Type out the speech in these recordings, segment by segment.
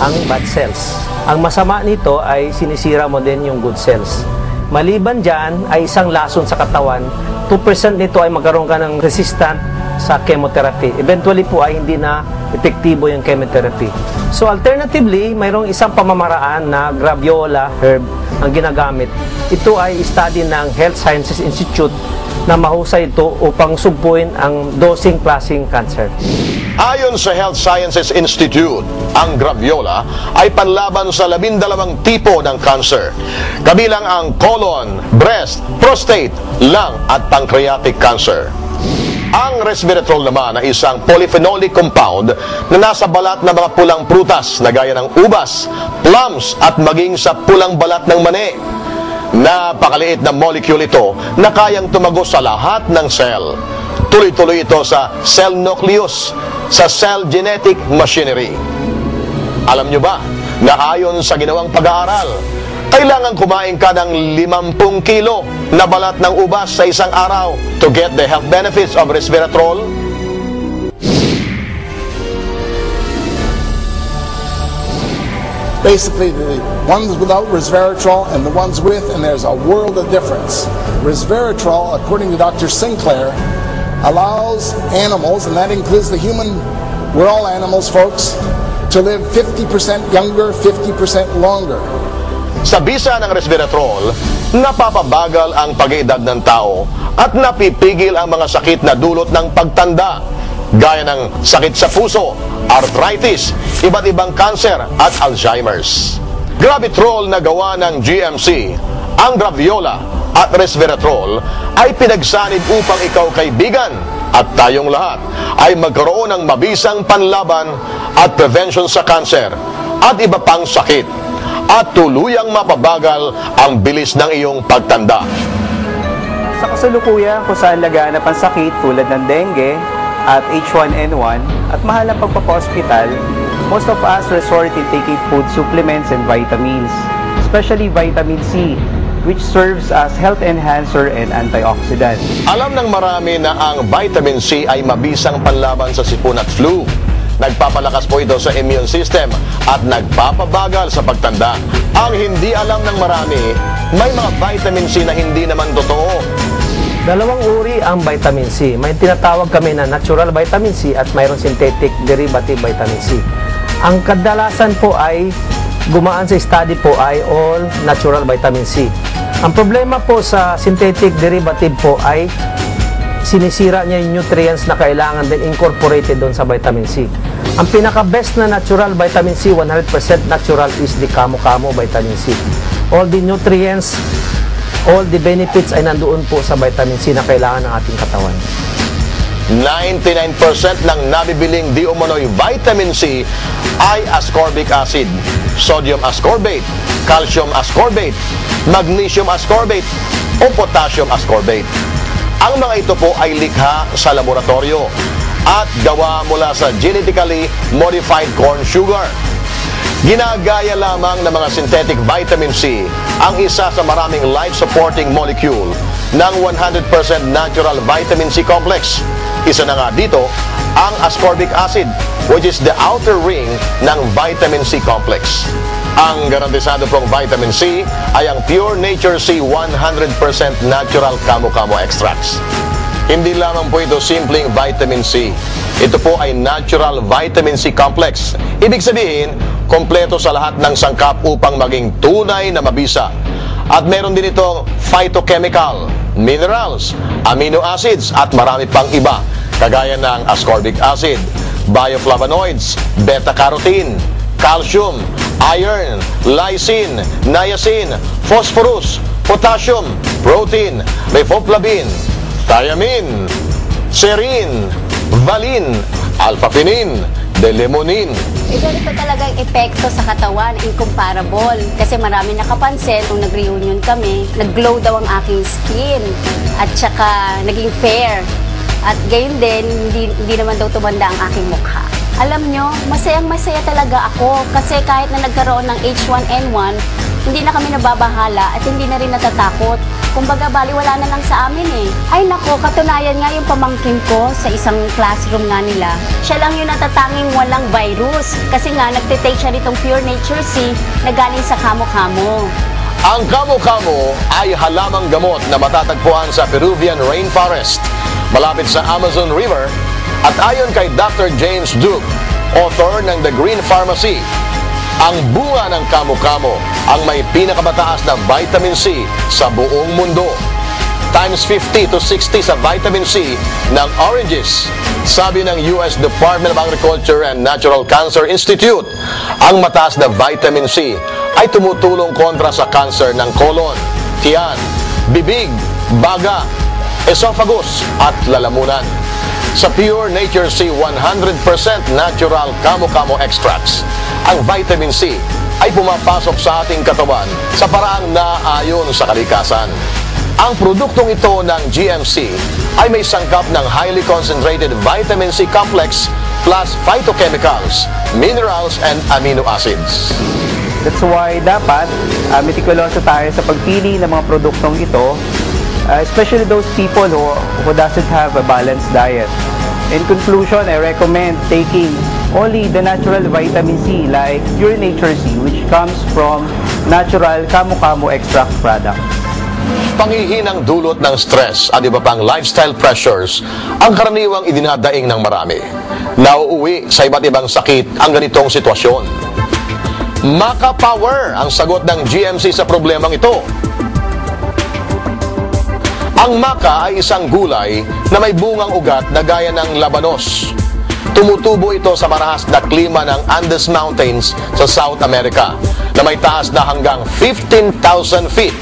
ang bad cells. Ang masama nito ay sinisira mo din yung good cells. Maliban dyan ay isang lason sa katawan, 2% nito ay magkaroon ka ng resistant sa chemotherapy. Eventually po ay hindi na epektibo yung chemotherapy. So alternatively, mayroong isang pamamaraan na graviola herb ang ginagamit. Ito ay study ng Health Sciences Institute na mahusay ito upang sugpuin ang dosing klaseng cancer. Ayon sa Health Sciences Institute, ang graviola ay panlaban sa 12 tipo ng cancer, kabilang ang colon, breast, prostate, lung at pancreatic cancer. Ang resveratrol naman ay isang polyphenolic compound na nasa balat ng mga pulang prutas na gaya ng ubas, plums at maging sa pulang balat ng mani. Napakaliit na molecule ito na kayang tumagos sa lahat ng cell. Tuloy-tuloy ito sa cell nucleus, sa cell genetic machinery. Alam nyo ba na ayon sa ginawang pag-aaral, kailangan kumain ka ng 50 kilo na balat ng ubas sa isang araw to get the health benefits of resveratrol? Basically, the ones without resveratrol and the ones with, and there's a world of difference. Resveratrol, according to Dr. Sinclair, allows animals, and that includes the human, we're all animals, folks, to live 50% younger, 50% longer. Sa bisa ng resveratrol, napapabagal ang pag-iedad ng tao at napipigil ang mga sakit na dulot ng pagtanda, gaya ng sakit sa puso, arthritis, iba't ibang cancer at Alzheimer's. Gravitrol na gawa ng GMC, ang graviola at resveratrol ay pinagsanib upang ikaw, kaibigan, at tayong lahat ay magkaroon ng mabisang panlaban at prevention sa cancer at iba pang sakit, at tuluyang mapabagal ang bilis ng iyong pagtanda. Sa kasalukuyan kung saan laganap ang sakit tulad ng dengue at H1N1 at mahal ang pagpapa-hospital, most of us resort to taking food supplements and vitamins, especially vitamin C, which serves as health enhancer and antioxidant. Alam ng marami na ang vitamin C ay mabisang panlaban sa sipon at flu. Nagpapalakas po ito sa immune system at nagpapabagal sa pagtanda. Ang hindi alam ng marami, may mga vitamin C na hindi naman totoo. Dalawang uri ang vitamin C. May tinatawag kami na natural vitamin C at mayroong synthetic derivative vitamin C. Ang kadalasan po ay gumaan sa study po ay all natural vitamin C. Ang problema po sa synthetic derivative po ay sinisira niya yung nutrients na kailangan din incorporated doon sa vitamin C. Ang pinaka-best na natural vitamin C, 100% natural, is the Kamo-Kamo vitamin C. All the nutrients, all the benefits ay nandoon po sa vitamin C na kailangan ng ating katawan. 99% ng nabibiling di umano'y vitamin C ay ascorbic acid, sodium ascorbate, calcium ascorbate, magnesium ascorbate o potassium ascorbate. Ang mga ito po ay likha sa laboratorio at gawa mula sa genetically modified corn sugar. Ginagaya lamang ng mga synthetic vitamin C ang isa sa maraming life-supporting molecule ng 100% natural vitamin C complex. Isa na nga dito ang ascorbic acid, which is the outer ring ng vitamin C complex. Ang garantisado pong vitamin C ay ang Pure Nature C 100% natural Kamo-Kamo extracts. Hindi lamang po ito simpleng vitamin C. Ito po ay natural vitamin C complex. Ibig sabihin, kompleto sa lahat ng sangkap upang maging tunay na mabisa. At meron din itong phytochemical, minerals, amino acids at marami pang iba, kagaya ng ascorbic acid, bioflavonoids, beta-carotene, calcium, iron, lysine, niacin, phosphorus, potassium, protein, riboflavin, thiamine, serine, valine, alpha-pinene, delemonin. Ganito talaga ang epekto sa katawan, incomparable. Kasi marami nakapansin, nung nag-reunion kami, nag-glow daw ang aking skin at saka naging fair. At gayon din, hindi naman daw tumanda ang aking mukha. Alam nyo, masayang-masaya talaga ako kasi kahit na nagkaroon ng H1N1, hindi na kami nababahala at hindi na rin natatakot. Kumbaga, baliwala na lang sa amin eh. Ay nako, katunayan nga yung pamangkin ko sa isang classroom nga nila. Siya lang yung natatanging walang virus. Kasi nga, nagtitake siya nitong Pure Nature C na galing sa kamo-kamo. Ang kamo-kamo ay halamang gamot na matatagpuan sa Peruvian rainforest, malapit sa Amazon River, at ayon kay Dr. James Duke, author ng The Green Pharmacy, ang bunga ng kamo-kamo ang may pinakamataas na vitamin C sa buong mundo. Times 50 to 60 sa vitamin C ng oranges. Sabi ng US Department of Agriculture and Natural Cancer Institute, ang mataas na vitamin C ay tumutulong kontra sa cancer ng colon, tiyan, bibig, baga, esophagus at lalamunan. Sa Pure Nature C 100% natural kamo-kamo extracts, ang vitamin C ay pumapasok sa ating katawan sa paraang naaayon sa kalikasan. Ang produktong ito ng GMC ay may sangkap ng highly concentrated vitamin C complex plus phytochemicals, minerals, and amino acids. That's why dapat meticuloso tayo sa pagpili ng mga produktong ito, especially those people who doesn't have a balanced diet. In conclusion, I recommend taking only the natural vitamin C like Pure Nature C, which comes from natural kamo-kamo extract product. Panghihinang dulot ng stress at iba pang lifestyle pressures ang karaniwang idinadaing ng marami. Nauuwi sa iba't ibang sakit ang ganitong sitwasyon. Maca Power ang sagot ng GMC sa problemang ito. Ang maca ay isang gulay na may bungang ugat na gaya ng labanos. Tumutubo ito sa marahas na klima ng Andes Mountains sa South America na may taas na hanggang 15,000 feet.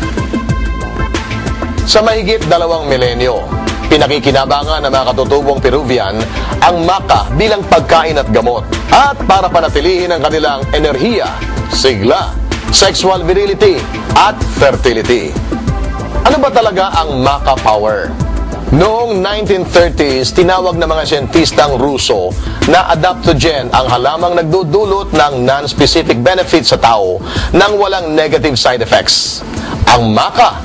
Sa mahigit 2 milenyo, pinakikinabangan ng mga katutubong Peruvian ang maca bilang pagkain at gamot at para panatilihin ang kanilang enerhiya, sigla, sexual virility at fertility. Ano ba talaga ang Maca Power? Noong 1930s, tinawag ng mga siyentistang Ruso na adaptogen ang halamang nagdudulot ng non-specific benefits sa tao nang walang negative side effects. Ang maca